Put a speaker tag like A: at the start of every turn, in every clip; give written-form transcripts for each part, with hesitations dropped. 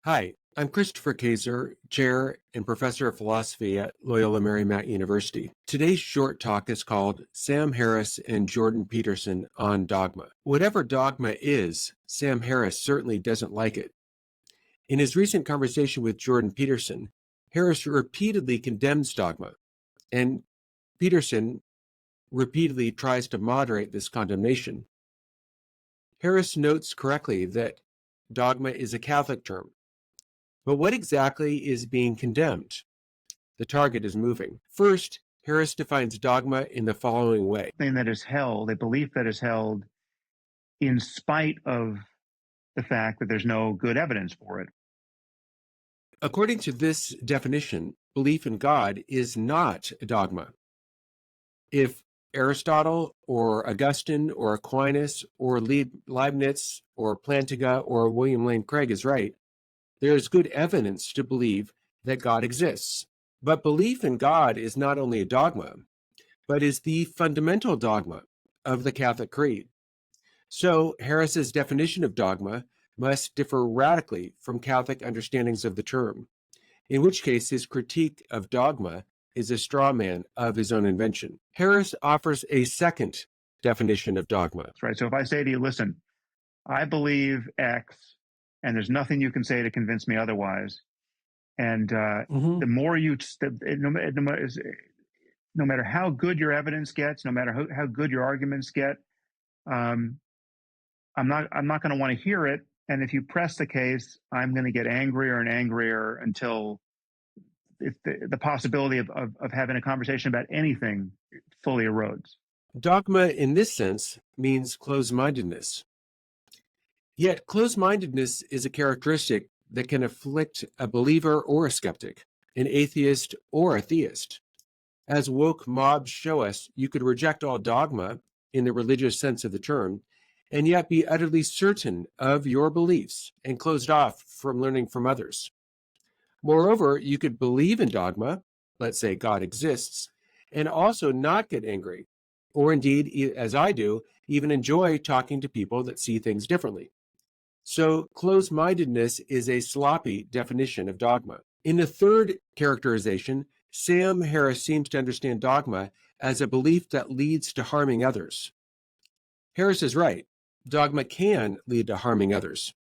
A: Hi, I'm Christopher Kaiser, Chair and Professor of Philosophy at Loyola Marymount University. Today's short talk is called Sam Harris and Jordan Peterson on Dogma. Whatever dogma is, Sam Harris certainly doesn't like it. In his recent conversation with Jordan Peterson, Harris repeatedly condemns dogma, and Peterson repeatedly tries to moderate this condemnation. Harris notes correctly that dogma is a Catholic term. But what exactly is being condemned? The target is moving. First, Harris defines dogma in the following way.
B: Thing that is held, a belief that is held in spite of the fact that there's no good evidence for it.
A: According to this definition, belief in God is not a dogma. If Aristotle or Augustine or Aquinas or Leibniz or Plantinga or William Lane Craig is right, there is good evidence to believe that God exists. But belief in God is not only a dogma, but is the fundamental dogma of the Catholic Creed. So Harris's definition of dogma must differ radically from Catholic understandings of the term, in which case his critique of dogma is a straw man of his own invention. Harris offers a second definition of dogma.
B: That's right. So if I say to you, listen, I believe X, and there's nothing you can say to convince me otherwise. And the more you, no matter how good your evidence gets, no matter how good your arguments get, I'm not going to want to hear it. And if you press the case, I'm going to get angrier and angrier until the possibility of having a conversation about anything fully erodes.
A: Dogma, in this sense, means closed-mindedness. Yet closed-mindedness is a characteristic that can afflict a believer or a skeptic, an atheist or a theist. As woke mobs show us, you could reject all dogma in the religious sense of the term, and yet be utterly certain of your beliefs and closed off from learning from others. Moreover, you could believe in dogma, let's say God exists, and also not get angry, or indeed, as I do, even enjoy talking to people that see things differently. So closed-mindedness is a sloppy definition of dogma. In the third characterization, Sam Harris seems to understand dogma as a belief that leads to harming others. Harris is right. Dogma can lead to harming others.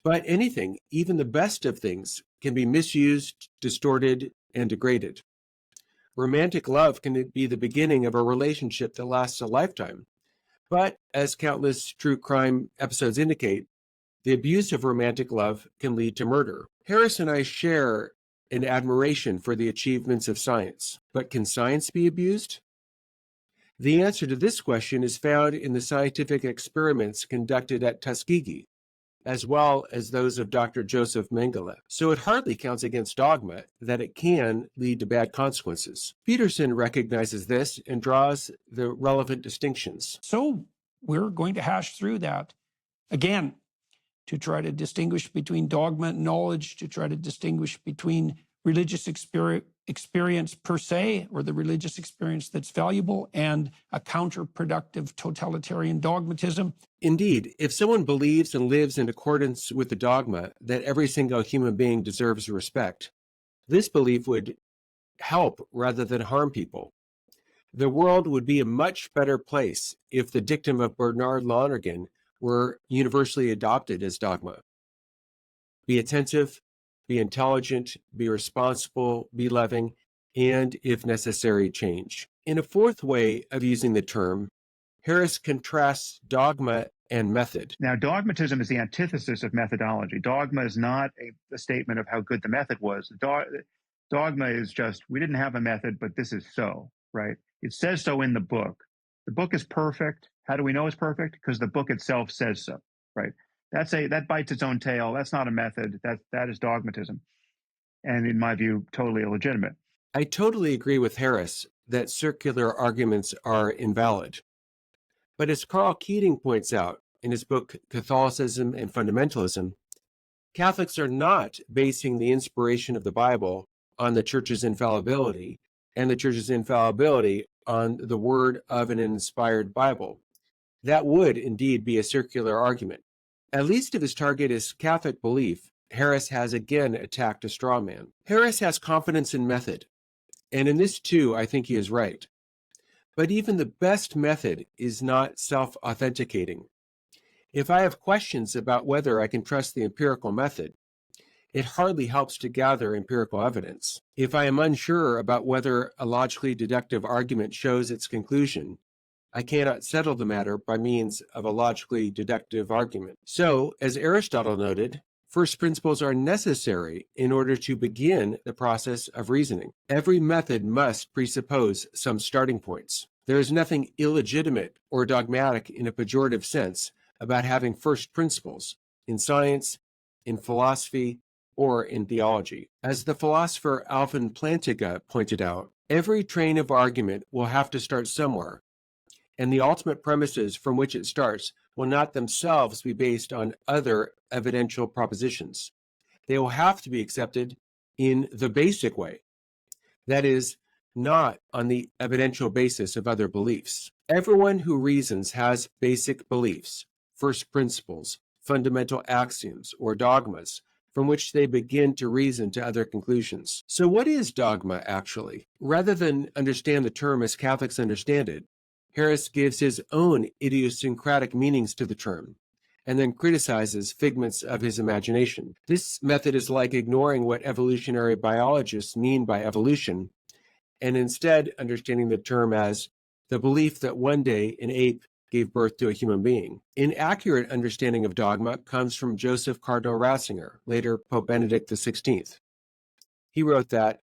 A: But anything, even the best of things, can be misused, distorted, and degraded. Romantic love can be the beginning of a relationship that lasts a lifetime. But as countless true crime episodes indicate, the abuse of romantic love can lead to murder. Harris and I share an admiration for the achievements of science. But can science be abused? The answer to this question is found in the scientific experiments conducted at Tuskegee, as well as those of Dr. Joseph Mengele. So it hardly counts against dogma that it can lead to bad consequences. Peterson recognizes this and draws the relevant distinctions.
C: So we're going to hash through that again, to try to distinguish between dogma and knowledge, to try to distinguish between religious experience per se, or the religious experience that's valuable, and a counterproductive totalitarian dogmatism.
A: Indeed, if someone believes and lives in accordance with the dogma that every single human being deserves respect, this belief would help rather than harm people. The world would be a much better place if the dictum of Bernard Lonergan were universally adopted as dogma. Be attentive, be intelligent, be responsible, be loving, and, if necessary, change. In a fourth way of using the term, Harris contrasts dogma and method.
B: Now, dogmatism is the antithesis of methodology. Dogma is not a statement of how good the method was. Dogma is just, we didn't have a method, but this is so, right? It says so in the book. The book is perfect. How do we know it's perfect? Because the book itself says so, right? That bites its own tail. That's not a method. That is dogmatism. And in my view, totally illegitimate.
A: I totally agree with Harris that circular arguments are invalid. But as Carl Keating points out in his book Catholicism and Fundamentalism, Catholics are not basing the inspiration of the Bible on the Church's infallibility, and the Church's infallibility on the word of an inspired Bible. That would indeed be a circular argument. At least if his target is Catholic belief, Harris has again attacked a straw man. Harris has confidence in method, and in this too, I think he is right. But even the best method is not self-authenticating. If I have questions about whether I can trust the empirical method, it hardly helps to gather empirical evidence. If I am unsure about whether a logically deductive argument shows its conclusion, I cannot settle the matter by means of a logically deductive argument. So, as Aristotle noted, first principles are necessary in order to begin the process of reasoning. Every method must presuppose some starting points. There is nothing illegitimate or dogmatic in a pejorative sense about having first principles in science, in philosophy, or in theology. As the philosopher Alvin Plantinga pointed out, every train of argument will have to start somewhere, and the ultimate premises from which it starts will not themselves be based on other evidential propositions. They will have to be accepted in the basic way, that is, not on the evidential basis of other beliefs. Everyone who reasons has basic beliefs, first principles, fundamental axioms, or dogmas, from which they begin to reason to other conclusions. So what is dogma, actually? Rather than understand the term as Catholics understand it, Harris gives his own idiosyncratic meanings to the term, and then criticizes figments of his imagination. This method is like ignoring what evolutionary biologists mean by evolution, and instead understanding the term as the belief that one day an ape gave birth to a human being. An accurate understanding of dogma comes from Joseph Cardinal Ratzinger, later Pope Benedict XVI. He wrote that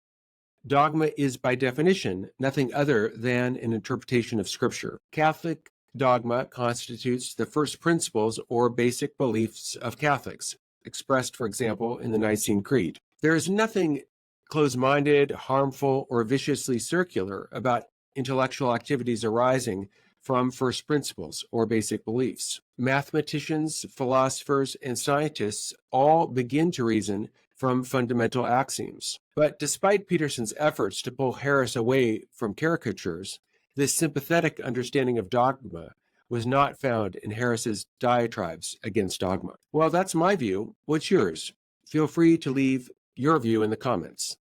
A: dogma is by definition nothing other than an interpretation of Scripture. Catholic dogma constitutes the first principles or basic beliefs of Catholics, expressed, for example, in the Nicene Creed. There is nothing closed-minded, harmful, or viciously circular about intellectual activities arising from first principles or basic beliefs. Mathematicians, philosophers, and scientists all begin to reason from fundamental axioms. But despite Peterson's efforts to pull Harris away from caricatures, this sympathetic understanding of dogma was not found in Harris's diatribes against dogma. Well, that's my view. What's yours? Feel free to leave your view in the comments.